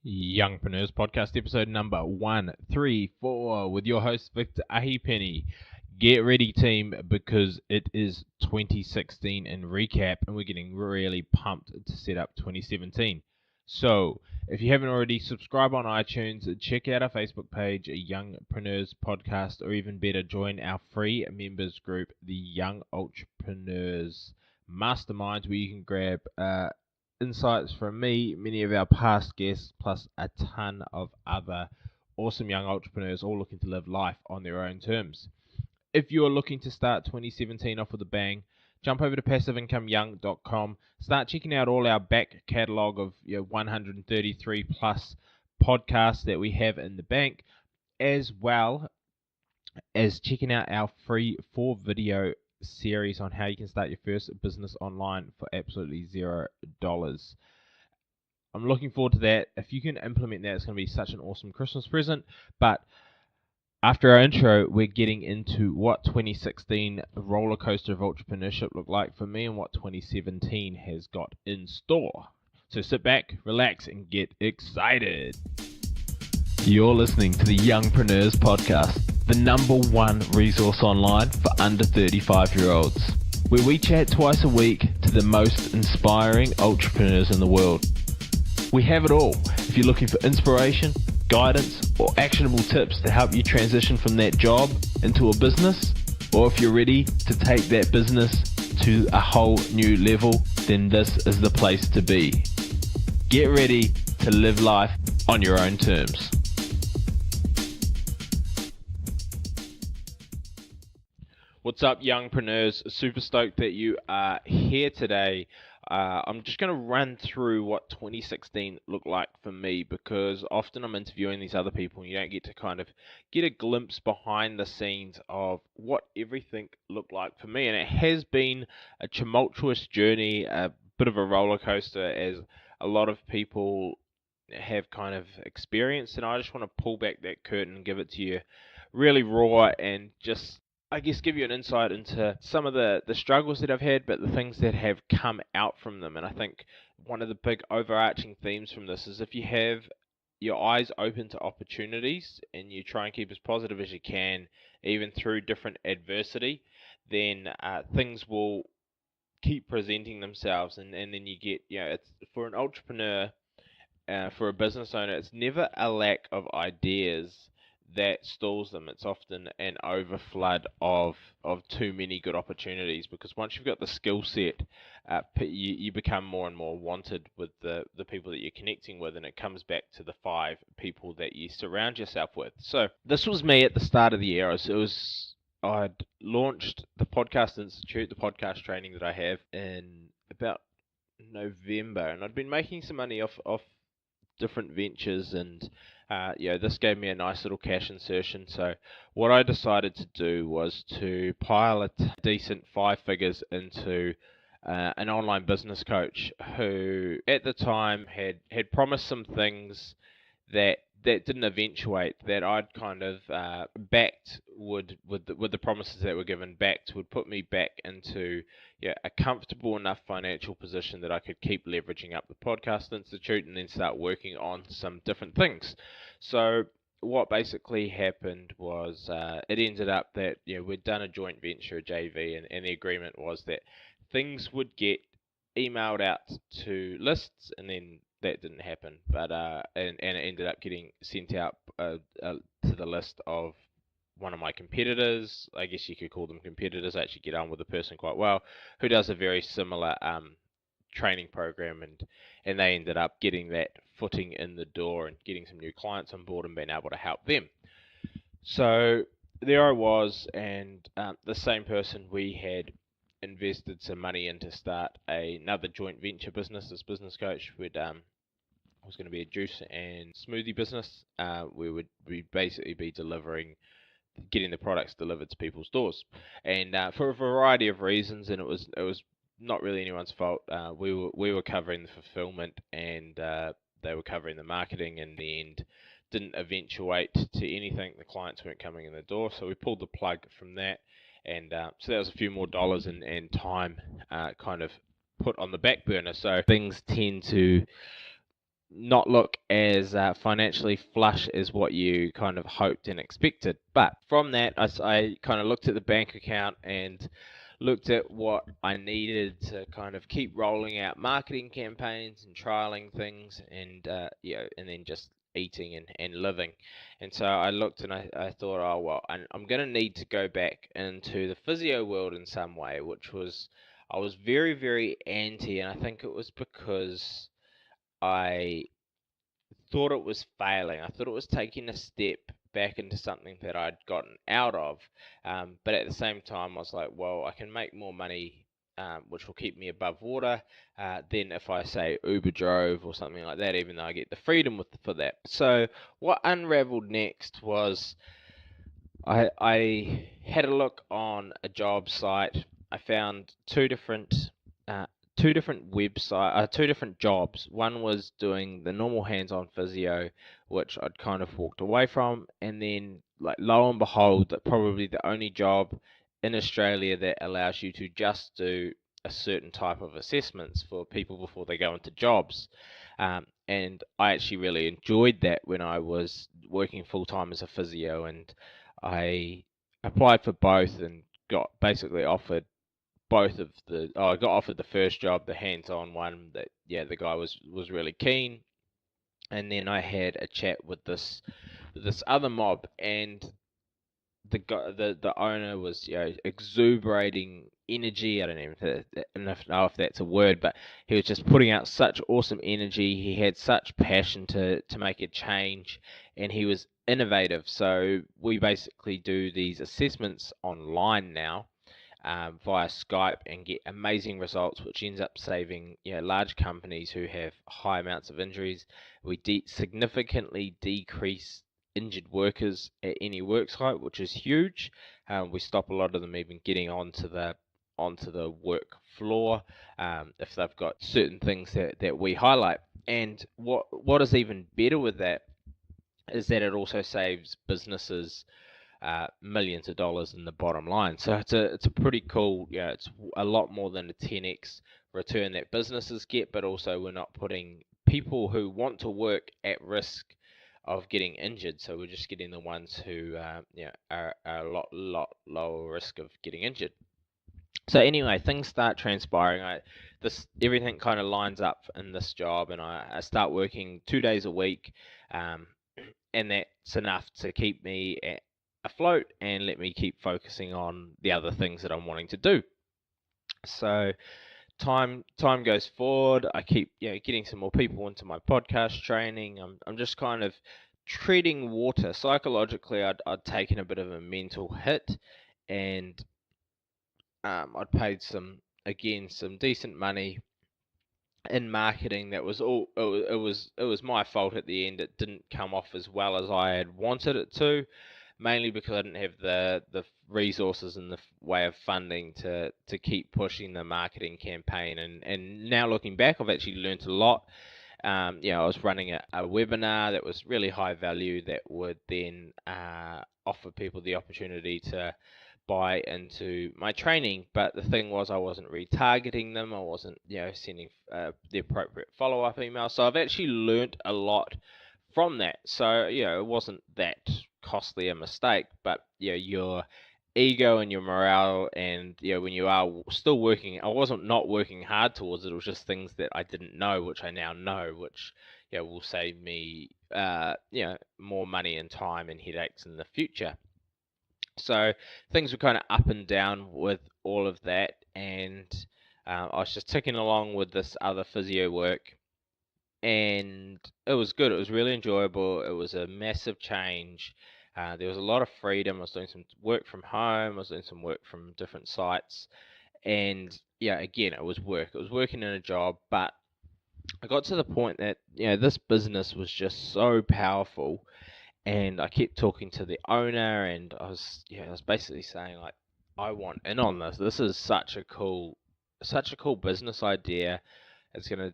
Youngpreneurs Podcast, episode number 134, with your host, Victor Ahipene. Get ready, team, because it is 2016 in recap, and we're getting really pumped to set up 2017. So, if you haven't already, subscribe on iTunes, check out our Facebook page, Youngpreneurs Podcast, or even better, join our free members group, the Young Entrepreneurs Masterminds, where you can grab insights from me, many of our past guests, plus a ton of other awesome young entrepreneurs all looking to live life on their own terms. If you're looking to start 2017 off with a bang, jump over to passiveincomeyoung.com. Start checking out all our back catalogue of 133 plus podcasts that we have in the bank, as well as checking out our free 4-video series on how you can start your first business online for absolutely $0. I'm looking forward to that. If you can implement that, it's going to be such an awesome Christmas present. But after our intro, we're getting into what 2016 roller coaster of entrepreneurship looked like for me and what 2017 has got in store. So sit back, relax, and get excited. You're listening to the Youngpreneurs Podcast, the number one resource online for under 35-year-olds, where we chat twice a week to the most inspiring entrepreneurs in the world. We have it all. If you're looking for inspiration, guidance, or actionable tips to help you transition from that job into a business, or if you're ready to take that business to a whole new level, then this is the place to be. Get ready to live life on your own terms. What's up, youngpreneurs? Super stoked that you are here today. I'm just going to run through what 2016 looked like for me, because often I'm interviewing these other people and you don't get to kind of get a glimpse behind the scenes of what everything looked like for me. And it has been a tumultuous journey, a bit of a roller coaster, as a lot of people have kind of experienced. And I just want to pull back that curtain and give it to you really raw and just, I guess, give you an insight into some of the struggles that I've had, but the things that have come out from them. And I think one of the big overarching themes from this is if you have your eyes open to opportunities and you try and keep as positive as you can, even through different adversity, then things will keep presenting themselves. And then you get, it's for an entrepreneur, for a business owner, it's never a lack of ideas that stalls them. It's often an overflood of too many good opportunities, because once you've got the skill set, you become more and more wanted with the people that you're connecting with, and it comes back to the 5 people that you surround yourself with. So this was me at the start of the year. I'd launched the Podcast Institute, the podcast training that I have, in about November, and I'd been making some money off different ventures, and this gave me a nice little cash insertion. So what I decided to do was to pile a decent 5 figures into an online business coach who at the time had promised some things that didn't eventuate, that I'd kind of backed with the promises that were given, would put me back into a comfortable enough financial position that I could keep leveraging up the Podcast Institute and then start working on some different things. So what basically happened was it ended up that we'd done a joint venture, a JV, and the agreement was that things would get emailed out to lists, and then that didn't happen, but and it ended up getting sent out to the list of one of my competitors. I guess you could call them competitors. I actually get on with the person quite well, who does a very similar training program, and they ended up getting that footing in the door and getting some new clients on board and being able to help them. So there I was, and the same person, we had invested some money in to start another joint venture business. This business coach was going to be a juice and smoothie business. We'd basically be getting the products delivered to people's doors, and for a variety of reasons, and it was not really anyone's fault. We were covering the fulfillment, and they were covering the marketing. In the end, didn't eventuate to anything. The clients weren't coming in the door, so we pulled the plug from that. And so that was a few more dollars and time kind of put on the back burner. So things tend to not look as financially flush as what you kind of hoped and expected. But from that, I kind of looked at the bank account and looked at what I needed to kind of keep rolling out marketing campaigns and trialing things, and and then just eating and living. And so I looked and I thought, oh well, I'm going to need to go back into the physio world in some way, which was I was very, very anti, and I think it was because I thought it was failing. I thought it was taking a step back into something that I'd gotten out of. But at the same time, I was like, well, I can make more money, which will keep me above water, than if I say Uber drove or something like that, even though I get the freedom for that. So what unraveled next was I had a look on a job site. I found uh, two different jobs. One was doing the normal hands-on physio, which I'd kind of walked away from, and then like lo and behold, that probably the only job in Australia that allows you to just do a certain type of assessments for people before they go into jobs. And I actually really enjoyed that when I was working full time as a physio, and I applied for both and got basically offered both of the. Oh, I got offered the first job, the hands-on one. That the guy was really keen, and then I had a chat with this other mob, and the guy, the owner was exuberating energy. I don't even know if that's a word, but he was just putting out such awesome energy. He had such passion to make a change, and he was innovative. So we basically do these assessments online now, via Skype, and get amazing results, which ends up saving large companies who have high amounts of injuries. We significantly decrease injured workers at any work site, which is huge. We stop a lot of them even getting onto the work floor, if they've got certain things that we highlight. And what is even better with that is that it also saves businesses millions of dollars in the bottom line. So it's a pretty cool. It's a lot more than a 10x return that businesses get, but also we're not putting people who want to work at risk of getting injured. So we're just getting the ones who are a lot lower risk of getting injured. So anyway, things start transpiring. This everything kind of lines up in this job, and I start working 2 days a week, um, and that's enough to keep me afloat and let me keep focusing on the other things that I'm wanting to do. So time goes forward. I keep getting some more people into my podcast training. I'm just kind of treading water. Psychologically, I'd taken a bit of a mental hit, and I'd paid some decent money in marketing. That was all. It was my fault at the end. It didn't come off as well as I had wanted it to, mainly because I didn't have the resources and the way of funding to keep pushing the marketing campaign. And now looking back, I've actually learnt a lot. I was running a webinar that was really high value that would then offer people the opportunity to buy into my training. But the thing was, I wasn't retargeting them. I wasn't, sending the appropriate follow-up email. So I've actually learnt a lot from that. So, it wasn't that costly a mistake, but your ego and your morale, and when you are still working, I wasn't not working hard towards it. It was just things that I didn't know, which I now know, which will save me more money and time and headaches in the future. So things were kind of up and down with all of that, and I was just ticking along with this other physio work, and it was good. It was really enjoyable. It was a massive change. There was a lot of freedom. I was doing some work from home. I was doing some work from different sites, and again, it was work. It was working in a job, but I got to the point that this business was just so powerful, and I kept talking to the owner, and I was basically saying, like, I want in on this. This is such a cool business idea. It's going to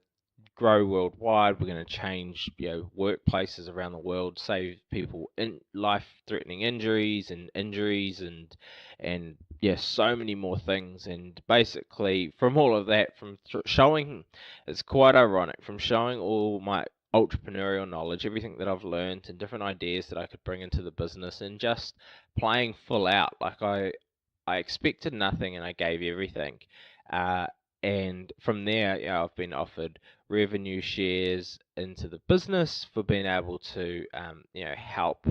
grow worldwide. We're going to change, workplaces around the world, save people in life-threatening injuries, and so many more things. And basically, from all of that, from showing, it's quite ironic, from showing all entrepreneurial knowledge, everything that I've learned and different ideas that I could bring into the business, and just playing full out. Like I expected nothing and I gave everything. Uh, and from there, I've been offered revenue shares into the business for being able to, help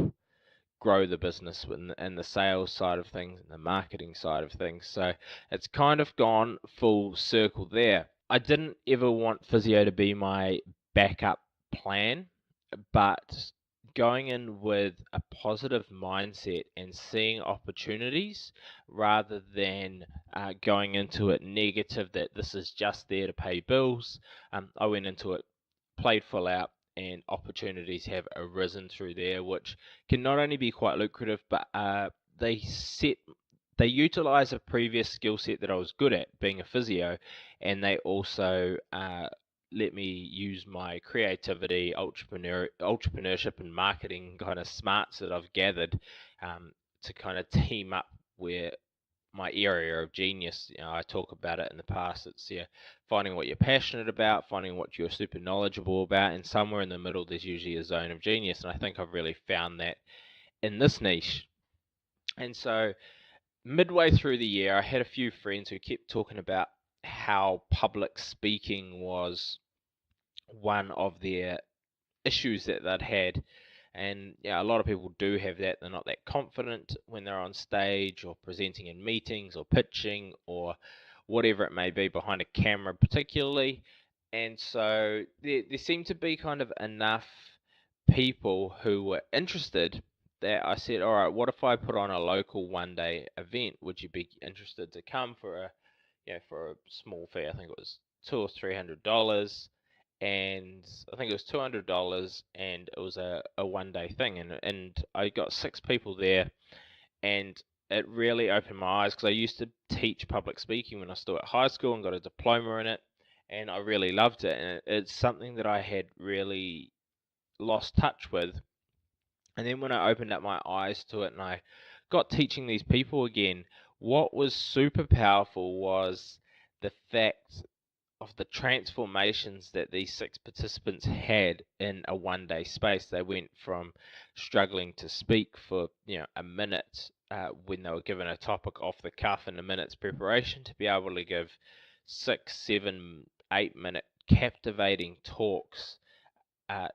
grow the business and the sales side of things and the marketing side of things. So it's kind of gone full circle there. I didn't ever want physio to be my backup plan, but going in with a positive mindset and seeing opportunities rather than going into it negative that this is just there to pay bills. I went into it, played full out, and opportunities have arisen through there, which can not only be quite lucrative, but they set they utilize a previous skill set that I was good at, being a physio, and they also let me use my creativity, entrepreneurship, and marketing kind of smarts that I've gathered to kind of team up where my area of genius. I talk about it in the past. It's finding what you're passionate about, finding what you're super knowledgeable about, and somewhere in the middle there's usually a zone of genius. And I think I've really found that in this niche. And so midway through the year, I had a few friends who kept talking about how public speaking was one of their issues that they'd had. And yeah, a lot of people do have that. They're not that confident when they're on stage or presenting in meetings or pitching or whatever it may be behind a camera, particularly. And so there seemed to be kind of enough people who were interested that I said, all right, what if I put on a local 1 day event? Would you be interested to come for a small fee? I think it was $200 or $300, and I think it was $200, and it was a 1 day thing, and I got 6 people there, and it really opened my eyes because I used to teach public speaking when I was still at high school and got a diploma in it, and I really loved it, and it's something that I had really lost touch with. And then when I opened up my eyes to it and I got teaching these people again, what was super powerful was the fact of the transformations that these 6 participants had in a 1 day space. They went from struggling to speak for a minute when they were given a topic off the cuff in a minute's preparation to be able to give 6, 7, 8 minute captivating talks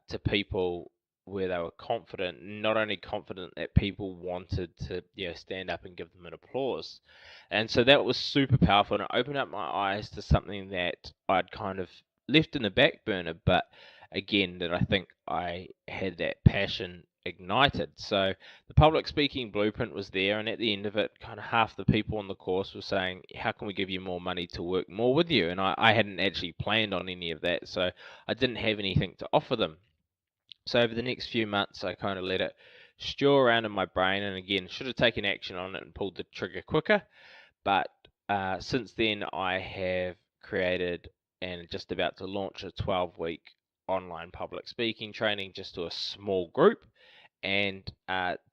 to people where they were confident, not only confident that people wanted to stand up and give them an applause. And so that was super powerful, and it opened up my eyes to something that I'd kind of left in the back burner, but again, that I think I had that passion ignited. So the public speaking blueprint was there, and at the end of it, kind of half the people on the course were saying, how can we give you more money to work more with you? And I hadn't actually planned on any of that, so I didn't have anything to offer them. So over the next few months, I kind of let it stew around in my brain, and again, should have taken action on it and pulled the trigger quicker. But since then, I have created and just about to launch a 12-week online public speaking training just to a small group. And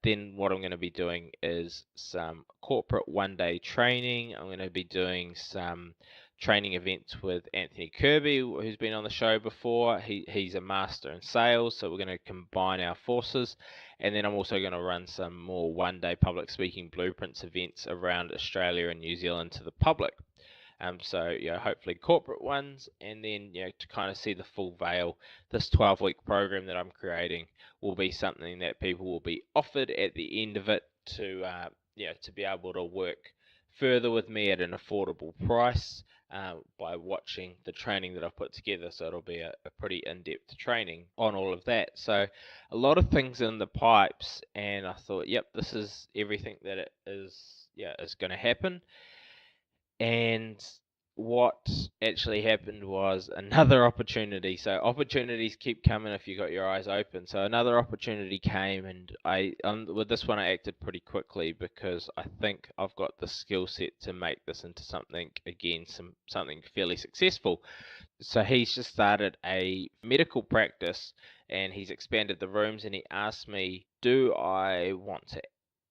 then what I'm going to be doing is some corporate 1 day training. I'm going to be doing some training events with Anthony Kirby, who's been on the show before. He's a master in sales, so we're going to combine our forces. And then I'm also going to run some more 1 day public speaking blueprints events around Australia and New Zealand to the public. So hopefully corporate ones, and then to kind of see the full veil, this 12-week program that I'm creating will be something that people will be offered at the end of it to to be able to work further with me at an affordable price by watching the training that I've put together. So it'll be a pretty in-depth training on all of that. So a lot of things in the pipes, and I thought, yep, this is everything that it is going to happen. And what actually happened was another opportunity. So opportunities keep coming if you got your eyes open. So another opportunity came, and with this one I acted pretty quickly because I think I've got the skill set to make this into something fairly successful. So he's just started a medical practice, and he's expanded the rooms, and he asked me, do I want to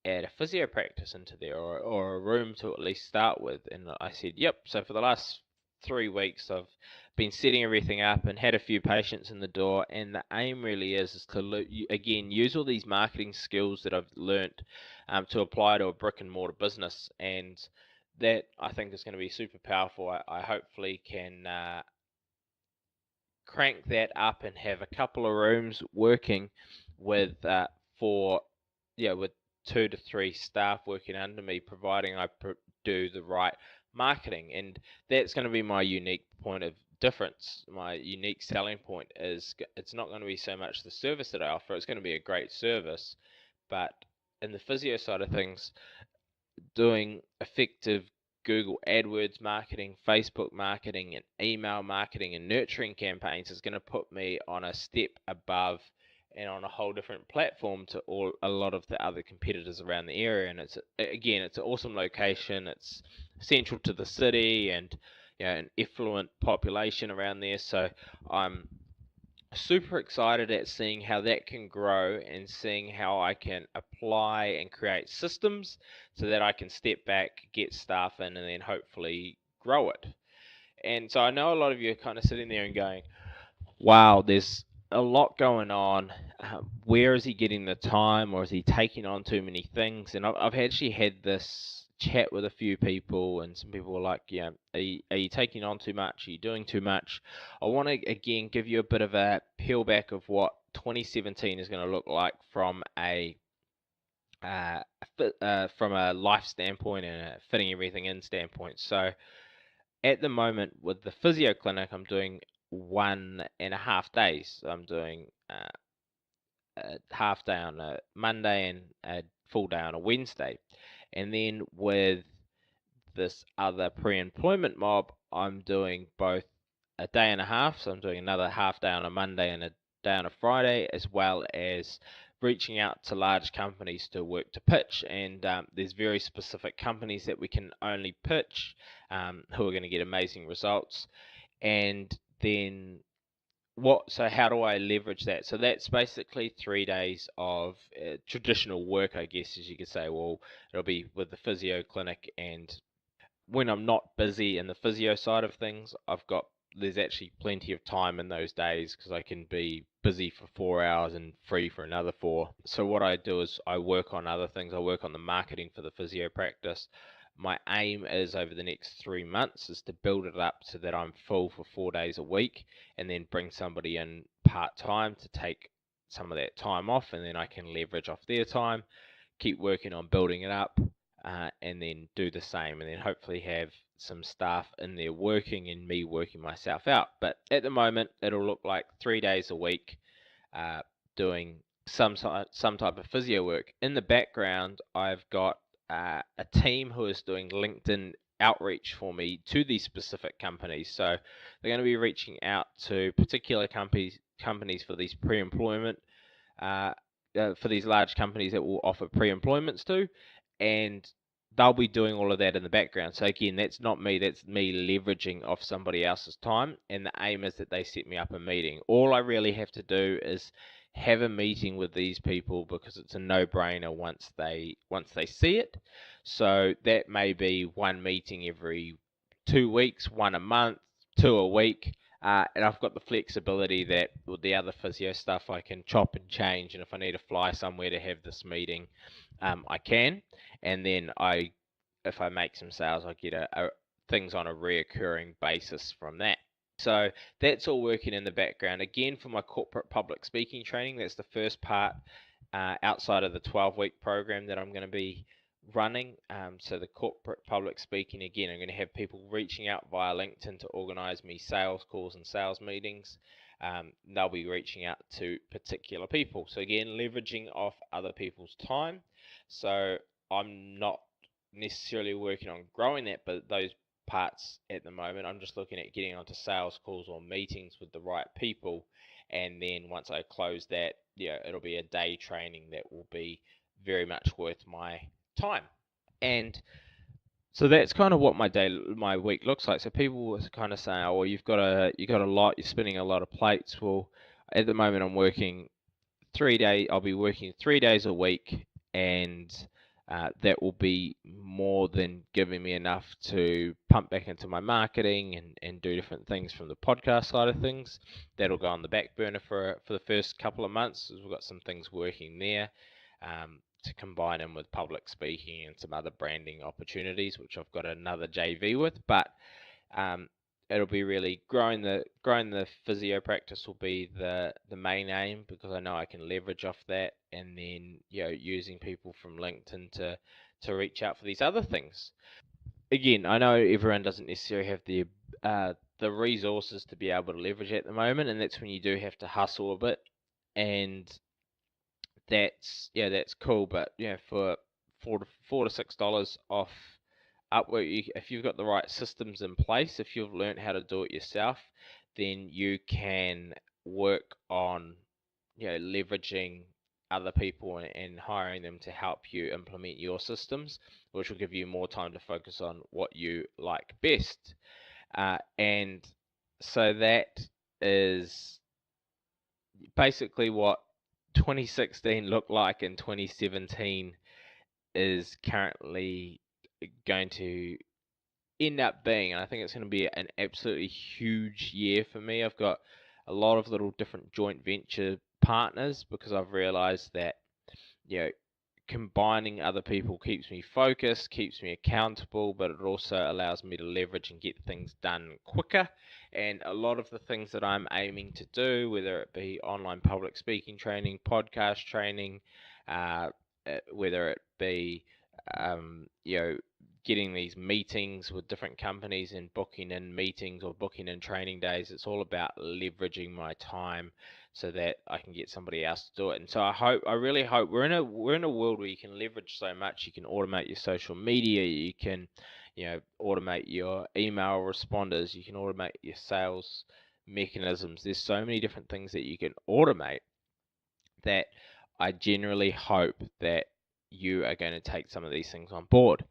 add a physio practice into there, or a room to at least start with? And I said, yep. So for the last 3 weeks I've been setting everything up and had a few patients in the door, and the aim really is to again use all these marketing skills that I've learnt to apply to a brick and mortar business, and that I think is going to be super powerful. I hopefully can crank that up and have a couple of rooms working with with 2 to 3 staff working under me, providing I do the right marketing. And that's going to be my unique point of difference. My unique selling point is it's not going to be so much the service that I offer. It's going to be a great service, but in the physio side of things, doing effective Google AdWords marketing, Facebook marketing, and email marketing and nurturing campaigns is going to put me on a step above and on a whole different platform to a lot of the other competitors around the area. And it's an awesome location. It's central to the city, and an affluent population around there. So I'm super excited at seeing how that can grow and seeing how I can apply and create systems so that I can step back, get staff in, and then hopefully grow it. And so I know a lot of you are kind of sitting there and going, wow, there's a lot going on. Where is he getting the time, or is he taking on too many things? And I've actually had this chat with a few people, and some people were like, are you taking on too much? Are you doing too much? I want to again give you a bit of a peel back of what 2017 is going to look like from a life standpoint and a fitting everything in standpoint. So at the moment with the physio clinic, I'm doing 1.5 days. I'm doing a half day on a Monday and a full day on a Wednesday. And then with this other pre-employment mob, I'm doing both a day and a half. So I'm doing another half day on a Monday and a day on a Friday, as well as reaching out to large companies to work to pitch. And there's very specific companies that we can only pitch who are going to get amazing results. And then so how do I leverage that? So that's basically 3 days of traditional work, I guess, as you could say. Well, it'll be with the physio clinic, and when I'm not busy in the physio side of things, there's actually plenty of time in those days because I can be busy for 4 hours and free for another 4. So what I do is I work on other things. I work on the marketing for the physio practice. My aim is over the next 3 months is to build it up so that I'm full for 4 days a week, and then bring somebody in part-time to take some of that time off, and then I can leverage off their time, keep working on building it up, and then do the same, and then hopefully have some staff in there working and me working myself out. But at the moment, it'll look like 3 days a week doing some type of physio work. In the background, I've got a team who is doing LinkedIn outreach for me to these specific companies. So they're going to be reaching out to particular companies for these pre-employment, for these large companies that will offer pre-employments to, and they'll be doing all of that in the background. So again, that's not me, that's me leveraging off somebody else's time, and the aim is that they set me up a meeting. All I really have to do is have a meeting with these people, because it's a no-brainer once they see it. So that may be one meeting every 2 weeks, one a month, 2 a week, and I've got the flexibility that with the other physio stuff I can chop and change, and if I need to fly somewhere to have this meeting, I can. And then if I make some sales, I get things on a reoccurring basis from that. So that's all working in the background. Again, for my corporate public speaking training, that's the first part outside of the 12-week program that I'm going to be running. So the corporate public speaking, again, I'm going to have people reaching out via LinkedIn to organize me sales calls and sales meetings. They'll be reaching out to particular people. So again, leveraging off other people's time. So I'm not necessarily working on growing that, but those parts at the moment, I'm just looking at getting onto sales calls or meetings with the right people. And then once I close that, it'll be a day training that will be very much worth my time. And so that's kind of what my week looks like. So people were kind of saying, "Oh, well, you've got a lot. You're spinning a lot of plates." Well, at the moment, I'm working 3 days. I'll be working 3 days a week, and that will be more than giving me enough to pump back into my marketing and do different things from the podcast side of things. That'll go on the back burner for the first couple of months, as we've got some things working there, to combine in with public speaking and some other branding opportunities, which I've got another JV with. But it'll be really growing the physio practice will be the main aim, because I know I can leverage off that, and then using people from LinkedIn to reach out for these other things. Again, I know everyone doesn't necessarily have the resources to be able to leverage at the moment, and that's when you do have to hustle a bit, and that's cool. But for $4 to $6 off Upwork, if you've got the right systems in place, if you've learned how to do it yourself, then you can work on leveraging other people and hiring them to help you implement your systems, which will give you more time to focus on what you like best. And so that is basically what 2016 looked like in 2017 is currently going to end up being. And I think it's going to be an absolutely huge year for me. I've got a lot of little different joint venture partners, because I've realized that combining other people keeps me focused, keeps me accountable, but it also allows me to leverage and get things done quicker. And a lot of the things that I'm aiming to do, whether it be online public speaking training, podcast training, whether it be getting these meetings with different companies and booking in meetings or booking in training days, it's all about leveraging my time so that I can get somebody else to do it. And so I really hope we're in a world where you can leverage so much. You can automate your social media, you can automate your email responders, you can automate your sales mechanisms. There's so many different things that you can automate that I generally hope that you are going to take some of these things on board.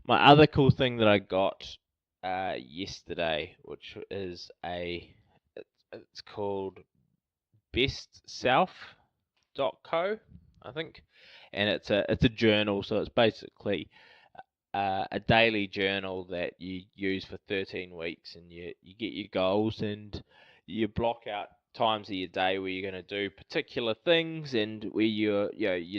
My other cool thing that I got yesterday, which is it's called bestself.co, I think, and it's a journal. So it's basically a daily journal that you use for 13 weeks, and you get your goals, and you block out times of your day where you're going to do particular things, and where you're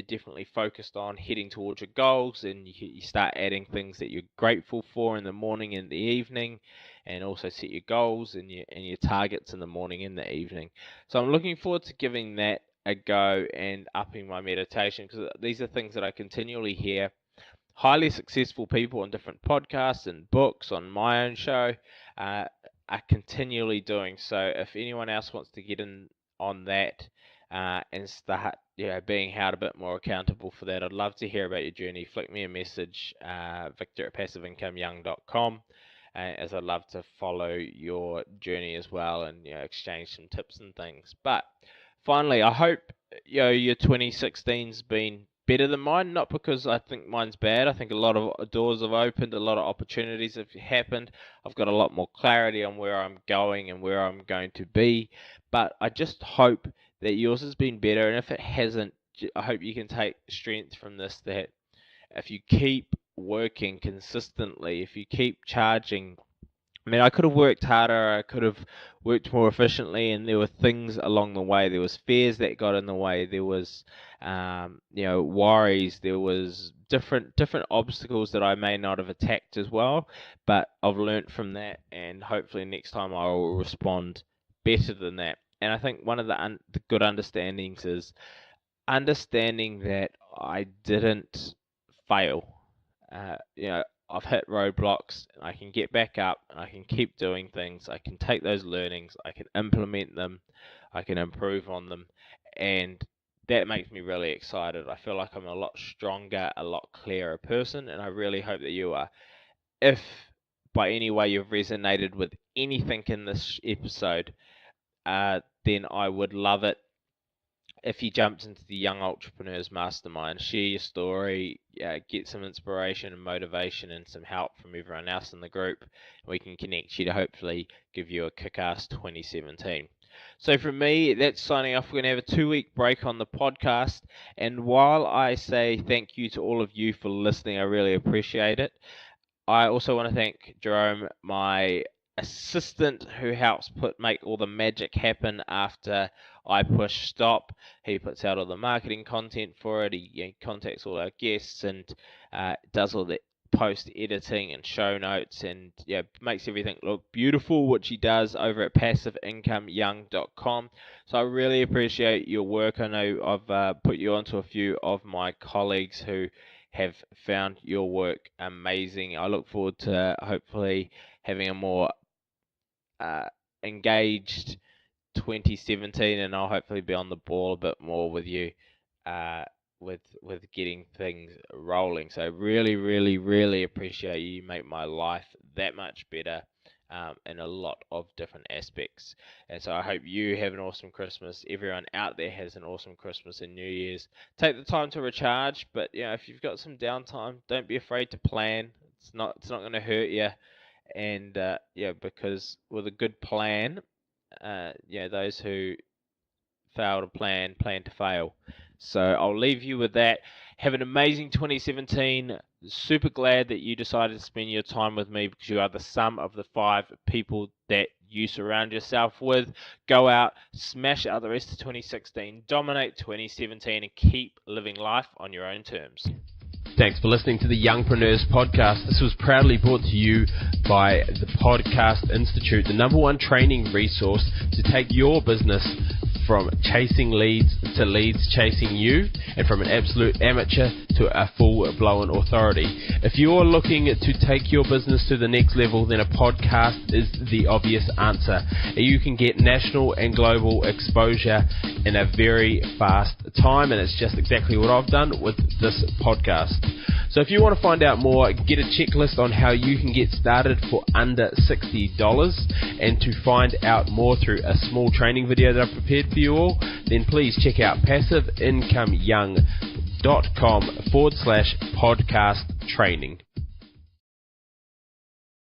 definitely focused on heading towards your goals, and you start adding things that you're grateful for in the morning and the evening, and also set your goals and your targets in the morning and the evening. So I'm looking forward to giving that a go and upping my meditation, because these are things that I continually hear highly successful people on different podcasts and books, on my own show, are continually doing. So if anyone else wants to get in on that and start being held a bit more accountable for that, I'd love to hear about your journey. Flick me a message, victor@passiveincomeyoung.com, as I'd love to follow your journey as well, and exchange some tips and things. But finally, I hope your 2016's been better than mine, not because I think mine's bad. I think a lot of doors have opened, a lot of opportunities have happened. I've got a lot more clarity on where I'm going and where I'm going to be. But I just hope that yours has been better, and if it hasn't, I hope you can take strength from this, that if you keep working consistently, if you keep charging, I mean, I could have worked harder, I could have worked more efficiently, and there were things along the way. There was fears that got in the way. There was, worries. There was different obstacles that I may not have attacked as well. But I've learnt from that, and hopefully next time I will respond better than that. And I think one of the good understandings is understanding that I didn't fail. I've hit roadblocks, and I can get back up, and I can keep doing things. I can take those learnings, I can implement them, I can improve on them, and that makes me really excited. I feel like I'm a lot stronger, a lot clearer person, and I really hope that you are. If by any way you've resonated with anything in this episode, then I would love it if you jumped into the Young Entrepreneurs Mastermind. Share your story, get some inspiration and motivation and some help from everyone else in the group. We can connect you to hopefully give you a kick-ass 2017. So from me, that's signing off. We're going to have a 2-week break on the podcast. And while I say thank you to all of you for listening, I really appreciate it. I also want to thank Jerome, my assistant, who helps make all the magic happen after I push stop. He puts out all the marketing content for it. He contacts all our guests and does all the post editing and show notes, and makes everything look beautiful, which he does over at passiveincomeyoung.com. So I really appreciate your work. I know I've put you onto a few of my colleagues who have found your work amazing. I look forward to hopefully having a more engaged 2017, and I'll hopefully be on the ball a bit more with you with getting things rolling. So really, really, really appreciate you. You make my life that much better in a lot of different aspects. And so I hope you have an awesome Christmas. Everyone out there has an awesome Christmas and New Year's. Take the time to recharge, but if you've got some downtime, don't be afraid to plan. It's not going to hurt you. And because with a good plan, those who fail to plan to fail. So I'll leave you with that. Have an amazing 2017. Super glad that you decided to spend your time with me, because you are the sum of the 5 people that you surround yourself with. Go out, smash out the rest of 2016, dominate 2017, and keep living life on your own terms. Thanks for listening to the Youngpreneurs podcast. This was proudly brought to you by the Podcast Institute, the #1 training resource to take your business from chasing leads to leads chasing you, and from an absolute amateur to a full-blown authority. If you're looking to take your business to the next level, then a podcast is the obvious answer. You can get national and global exposure in a very fast time, and it's just exactly what I've done with this podcast. So if you want to find out more, get a checklist on how you can get started for under $60, and to find out more through a small training video that I've prepared for you all, then please check out passiveincomeyoung.com/podcast training.